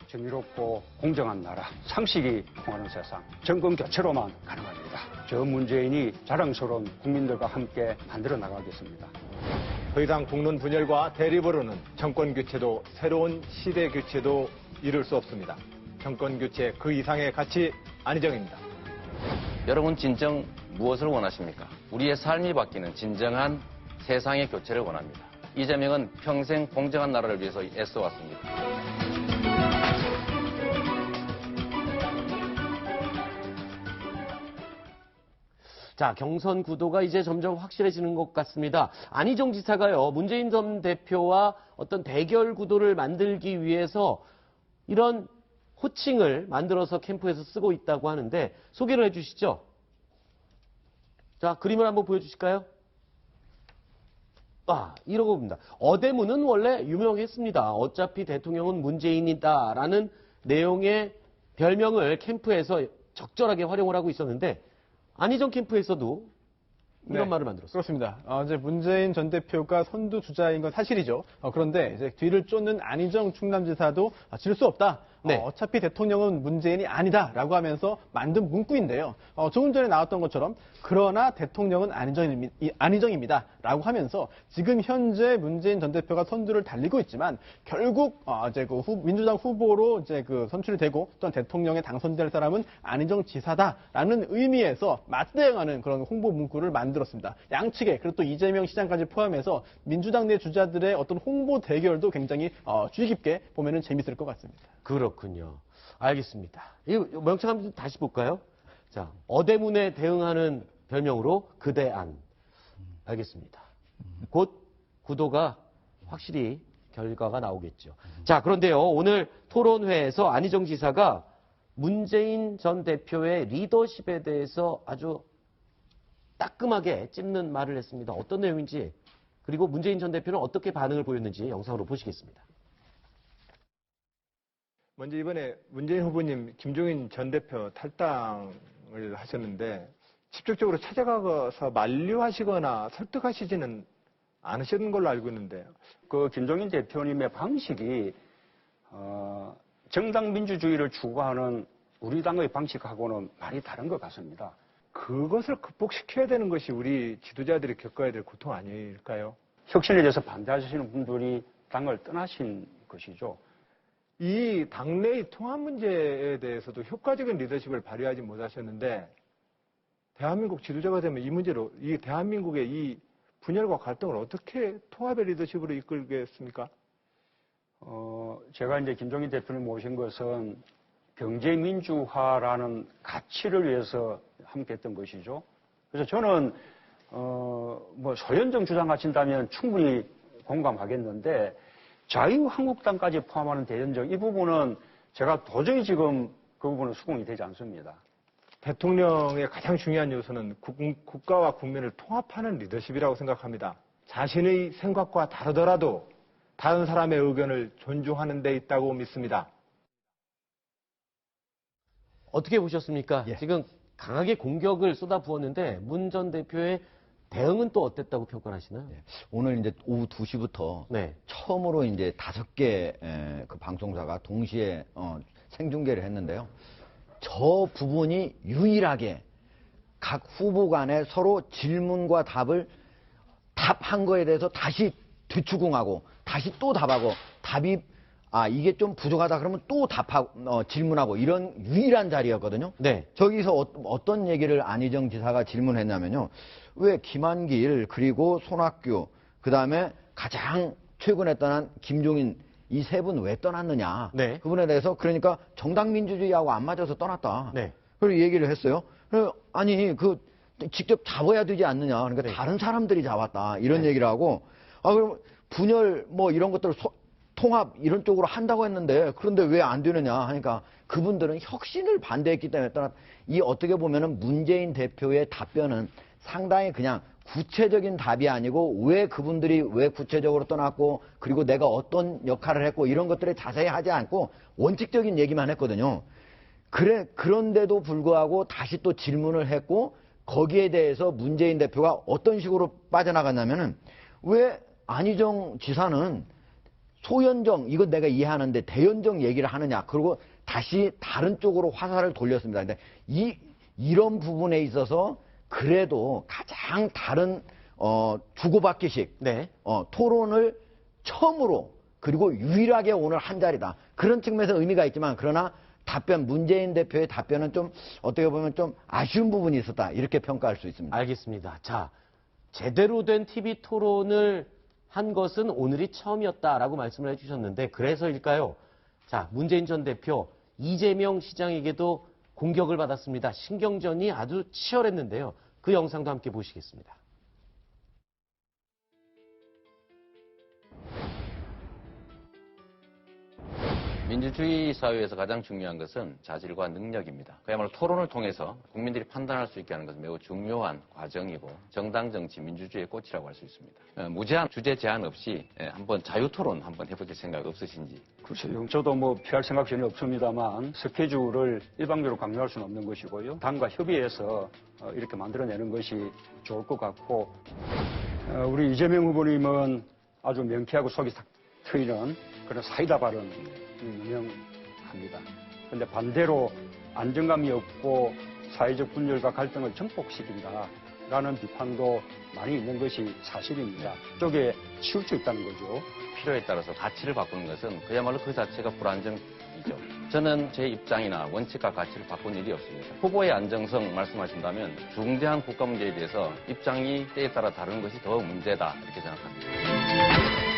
정의롭고 공정한 나라, 상식이 통하는 세상, 정권 교체로만 가능합니다. 저 문재인이 자랑스러운 국민들과 함께 만들어 나가겠습니다. 더 이상 국론 분열과 대립으로는 정권 교체도 새로운 시대 교체도 이룰 수 없습니다. 정권 교체 그 이상의 가치 안희정입니다. 여러분 진정 무엇을 원하십니까? 우리의 삶이 바뀌는 진정한 세상의 교체를 원합니다. 이재명은 평생 공정한 나라를 위해서 애써왔습니다. 자, 경선 구도가 이제 점점 확실해지는 것 같습니다. 안희정 지사가요, 문재인 전 대표와 어떤 대결 구도를 만들기 위해서 이런 호칭을 만들어서 캠프에서 쓰고 있다고 하는데 소개를 해주시죠. 자, 그림을 한번 보여주실까요? 이러고 봅니다. 어대문은 원래 유명했습니다. 어차피 대통령은 문재인이다라는 내용의 별명을 캠프에서 적절하게 활용을 하고 있었는데 안희정 캠프에서도 이런 말을 만들었어요. 그렇습니다. 이제 문재인 전 대표가 선두 주자인 건 사실이죠. 그런데 이제 뒤를 쫓는 안희정 충남지사도 질 수 없다. 네. 어차피 대통령은 문재인이 아니다라고 하면서 만든 문구인데요. 조금 전에 나왔던 것처럼 그러나 대통령은 안희정입니다라고 하면서 지금 현재 문재인 전 대표가 선두를 달리고 있지만 결국 이제 그 민주당 후보로 이제 그 선출이 되고 또한 대통령에 당선될 사람은 안희정 지사다라는 의미에서 맞대응하는 그런 홍보 문구를 만들었습니다. 양측에 그리고 또 이재명 시장까지 포함해서 민주당 내 주자들의 어떤 홍보 대결도 굉장히 주의 깊게 보면은 재밌을 것 같습니다. 그렇군요. 알겠습니다. 이 명칭 한번 다시 볼까요? 자, 어대문에 대응하는 별명으로 그대안. 알겠습니다. 곧 구도가 확실히 결과가 나오겠죠. 자, 그런데요, 오늘 토론회에서 안희정 지사가 문재인 전 대표의 리더십에 대해서 아주 따끔하게 찝는 말을 했습니다. 어떤 내용인지, 그리고 문재인 전 대표는 어떻게 반응을 보였는지 영상으로 보시겠습니다. 먼저 이번에 문재인 후보님 김종인 전 대표 탈당을 하셨는데 직접적으로 찾아가서 만류하시거나 설득하시지는 않으셨는 걸로 알고 있는데요. 그 김종인 대표님의 방식이 정당 민주주의를 추구하는 우리 당의 방식하고는 많이 다른 것 같습니다. 그것을 극복시켜야 되는 것이 우리 지도자들이 겪어야 될 고통 아닐까요? 혁신에 대해서 반대하시는 분들이 당을 떠나신 것이죠. 이 당내의 통합 문제에 대해서도 효과적인 리더십을 발휘하지 못하셨는데 대한민국 지도자가 되면 이 문제로 이 대한민국의 이 분열과 갈등을 어떻게 통합의 리더십으로 이끌겠습니까? 제가 이제 김종인 대표님 모신 것은 경제민주화라는 가치를 위해서 함께 했던 것이죠. 그래서 저는 뭐 소연정 주장하신다면 충분히 공감하겠는데 자유한국당까지 포함하는 대연정 이 부분은 제가 도저히 지금 그 부분은 수긍이 되지 않습니다. 대통령의 가장 중요한 요소는 국가와 국민을 통합하는 리더십이라고 생각합니다. 자신의 생각과 다르더라도 다른 사람의 의견을 존중하는 데 있다고 믿습니다. 어떻게 보셨습니까? 예. 지금 강하게 공격을 쏟아부었는데 문 전 대표의 대응은 또 어땠다고 평가를 하시나요? 오늘 이제 오후 2시부터 네. 처음으로 이제 5개 그 방송사가 동시에 생중계를 했는데요. 저 부분이 유일하게 각 후보 간에 서로 질문과 답을 답한 거에 대해서 다시 되추궁하고 다시 또 답하고 답이 이게 좀 부족하다 그러면 또 답하고 질문하고 이런 유일한 자리였거든요. 네. 저기서 어떤 얘기를 안희정 지사가 질문했냐면요. 왜 김한길 그리고 손학규 그다음에 가장 최근에 떠난 김종인 이 세 분 왜 떠났느냐. 네. 그분에 대해서 그러니까 정당 민주주의하고 안 맞아서 떠났다. 네. 그리고 얘기를 했어요. 아니 그 직접 잡아야 되지 않느냐. 그러니까 네. 다른 사람들이 잡았다. 이런 네. 얘기를 하고 그럼 분열 뭐 이런 것들을 통합 이런 쪽으로 한다고 했는데 그런데 왜 안 되느냐 하니까 그분들은 혁신을 반대했기 때문에 떠났다. 이 어떻게 보면은 문재인 대표의 답변은 상당히 그냥 구체적인 답이 아니고 왜 그분들이 왜 구체적으로 떠났고 그리고 내가 어떤 역할을 했고 이런 것들을 자세히 하지 않고 원칙적인 얘기만 했거든요. 그런데도 불구하고 다시 또 질문을 했고 거기에 대해서 문재인 대표가 어떤 식으로 빠져나갔냐면은 왜 안희정 지사는 소연정, 이거 내가 이해하는데 대연정 얘기를 하느냐. 그리고 다시 다른 쪽으로 화살을 돌렸습니다. 근데 이런 부분에 있어서 그래도 가장 다른, 주고받기식, 네. 토론을 처음으로 그리고 유일하게 오늘 한 자리다. 그런 측면에서 의미가 있지만 그러나 문재인 대표의 답변은 좀 어떻게 보면 좀 아쉬운 부분이 있었다. 이렇게 평가할 수 있습니다. 알겠습니다. 자, 제대로 된 TV 토론을 한 것은 오늘이 처음이었다라고 말씀을 해주셨는데 그래서일까요? 자, 문재인 전 대표, 이재명 시장에게도 공격을 받았습니다. 신경전이 아주 치열했는데요. 그 영상도 함께 보시겠습니다. 민주주의 사회에서 가장 중요한 것은 자질과 능력입니다. 그야말로 토론을 통해서 국민들이 판단할 수 있게 하는 것은 매우 중요한 과정이고 정당 정치, 민주주의의 꽃이라고 할 수 있습니다. 무제한 주제 제한 없이 한번 자유토론 한번 해보실 생각 없으신지? 글쎄요. 저도 뭐 피할 생각 전혀 없습니다만 스케줄을 일방적으로 강요할 수는 없는 것이고요. 당과 협의해서 이렇게 만들어내는 것이 좋을 것 같고 우리 이재명 후보님은 아주 명쾌하고 속이 탁 트이는 그런 사이다 발언 유명합니다. 그런데 반대로 안정감이 없고 사회적 분열과 갈등을 증폭시킨다라는 비판도 많이 있는 것이 사실입니다. 그쪽에 치울 수 있다는 거죠. 필요에 따라서 가치를 바꾸는 것은 그야말로 그 자체가 불안정이죠. 저는 제 입장이나 원칙과 가치를 바꾼 일이 없습니다. 후보의 안정성 말씀하신다면 중대한 국가 문제에 대해서 입장이 때에 따라 다른 것이 더 문제다 이렇게 생각합니다.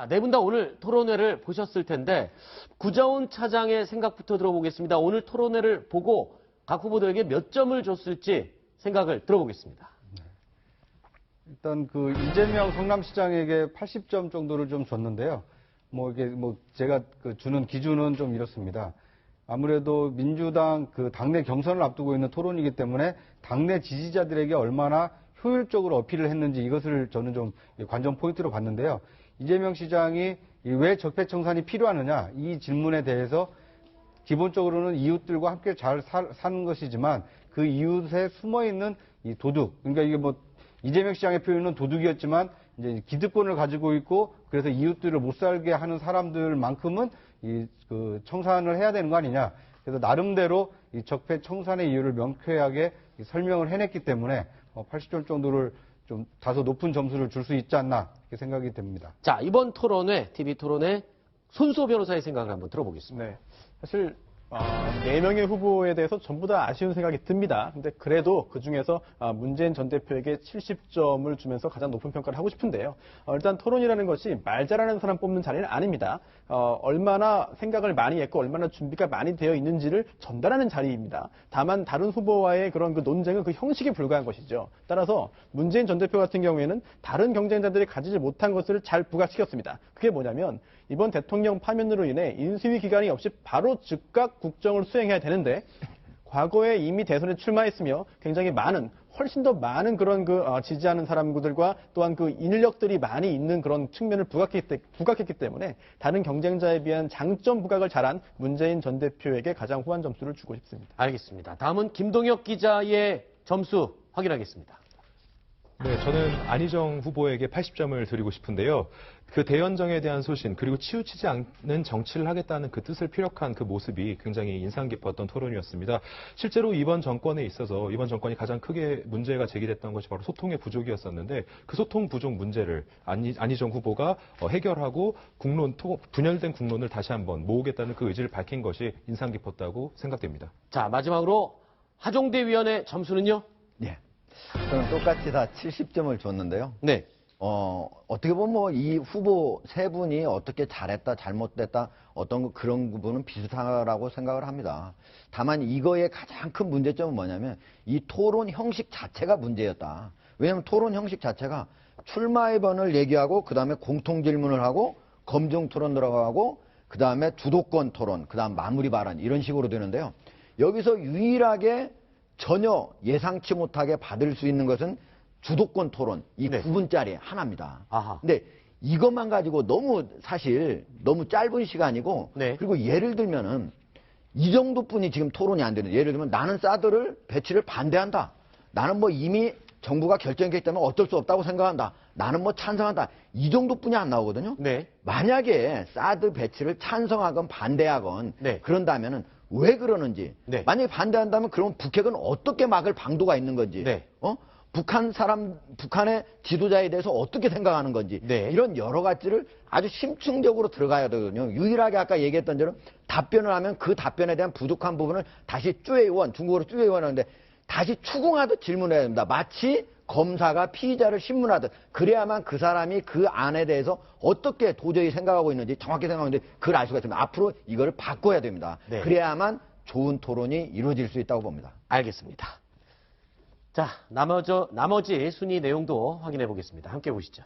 네 분 다 오늘 토론회를 보셨을 텐데 구자훈 차장의 생각부터 들어보겠습니다. 오늘 토론회를 보고 각 후보들에게 몇 점을 줬을지 생각을 들어보겠습니다. 일단 그 이재명 성남시장에게 80점 정도를 좀 줬는데요. 제가 주는 기준은 좀 이렇습니다. 아무래도 민주당 당내 경선을 앞두고 있는 토론이기 때문에 당내 지지자들에게 얼마나 효율적으로 어필을 했는지 이것을 저는 좀 관전 포인트로 봤는데요. 이재명 시장이 왜 적폐청산이 필요하느냐 이 질문에 대해서 기본적으로는 이웃들과 함께 잘 사는 것이지만 그 이웃에 숨어있는 이 도둑, 그러니까 이게 이재명 시장의 표현은 도둑이었지만 이제 기득권을 가지고 있고 그래서 이웃들을 못 살게 하는 사람들만큼은 청산을 해야 되는 거 아니냐. 그래서 나름대로 이 적폐청산의 이유를 명쾌하게 설명을 해냈기 때문에 80점 정도를 좀 다소 높은 점수를 줄 수 있지 않나 이렇게 생각이 됩니다. 자, 이번 토론회, TV 토론회 손수호 변호사의 생각을 한번 들어보겠습니다. 네. 사실 4명의 후보에 대해서 전부 다 아쉬운 생각이 듭니다. 근데 그래도 그중에서 문재인 전 대표에게 70점을 주면서 가장 높은 평가를 하고 싶은데요. 일단 토론이라는 것이 말 잘하는 사람 뽑는 자리는 아닙니다. 얼마나 생각을 많이 했고 얼마나 준비가 많이 되어 있는지를 전달하는 자리입니다. 다만 다른 후보와의 그런 논쟁은 그 형식에 불과한 것이죠. 따라서 문재인 전 대표 같은 경우에는 다른 경쟁자들이 가지지 못한 것을 잘 부각시켰습니다. 그게 뭐냐면 이번 대통령 파면으로 인해 인수위 기간이 없이 바로 즉각 국정을 수행해야 되는데 과거에 이미 대선에 출마했으며 굉장히 훨씬 더 많은 그런 지지하는 사람들과 또한 인력들이 많이 있는 그런 측면을 부각했기 때문에 다른 경쟁자에 비한 장점 부각을 잘한 문재인 전 대표에게 가장 후한 점수를 주고 싶습니다. 알겠습니다. 다음은 김동혁 기자의 점수 확인하겠습니다. 네, 저는 안희정 후보에게 80점을 드리고 싶은데요. 그 대연정에 대한 소신, 그리고 치우치지 않는 정치를 하겠다는 그 뜻을 피력한 그 모습이 굉장히 인상 깊었던 토론이었습니다. 실제로 이번 정권에 있어서 이번 정권이 가장 크게 문제가 제기됐던 것이 바로 소통의 부족이었었는데 그 소통 부족 문제를 안희정 후보가 해결하고 분열된 국론을 다시 한번 모으겠다는 그 의지를 밝힌 것이 인상 깊었다고 생각됩니다. 자, 마지막으로 하종대 위원의 점수는요? 네. 저는 똑같이 다 70점을 줬는데요. 네. 어떻게 보면 이 후보 세 분이 어떻게 잘했다, 잘못됐다, 그런 부분은 비슷하다고 생각을 합니다. 다만 이거의 가장 큰 문제점은 뭐냐면 이 토론 형식 자체가 문제였다. 왜냐하면 토론 형식 자체가 출마의번을 얘기하고 그 다음에 공통 질문을 하고 검증 토론 들어가고 그 다음에 주도권 토론, 그 다음 마무리 발언 이런 식으로 되는데요. 여기서 유일하게 전혀 예상치 못하게 받을 수 있는 것은 주도권 토론, 이 네. 9분짜리 하나입니다. 아하. 근데 이것만 가지고 너무 짧은 시간이고, 네. 그리고 예를 들면은 이 정도뿐이 지금 토론이 안 되는, 예를 들면 나는 사드를 배치를 반대한다. 나는 이미 정부가 결정했기 때문에 어쩔 수 없다고 생각한다. 나는 뭐 찬성한다. 이 정도뿐이 안 나오거든요. 네. 만약에 사드 배치를 찬성하건 반대하건 네. 그런다면은 왜 그러는지. 네. 만약에 반대한다면 그러면 북핵은 어떻게 막을 방도가 있는 건지. 네. 북한의 지도자에 대해서 어떻게 생각하는 건지. 네. 이런 여러 가지를 아주 심층적으로 들어가야 되거든요. 유일하게 아까 얘기했던 대로 답변을 하면 그 답변에 대한 부족한 부분을 다시 쭈에이원, 중국어로 쭈에이원 하는데 다시 추궁하듯 질문해야 됩니다. 마치 검사가 피의자를 신문하듯. 그래야만 그 사람이 그 안에 대해서 어떻게 도저히 생각하고 있는지 정확히 생각하고 있는지 그걸 알 수가 있습니다. 앞으로 이걸 바꿔야 됩니다. 네. 그래야만 좋은 토론이 이루어질 수 있다고 봅니다. 알겠습니다. 자, 나머지 순위 내용도 확인해 보겠습니다. 함께 보시죠.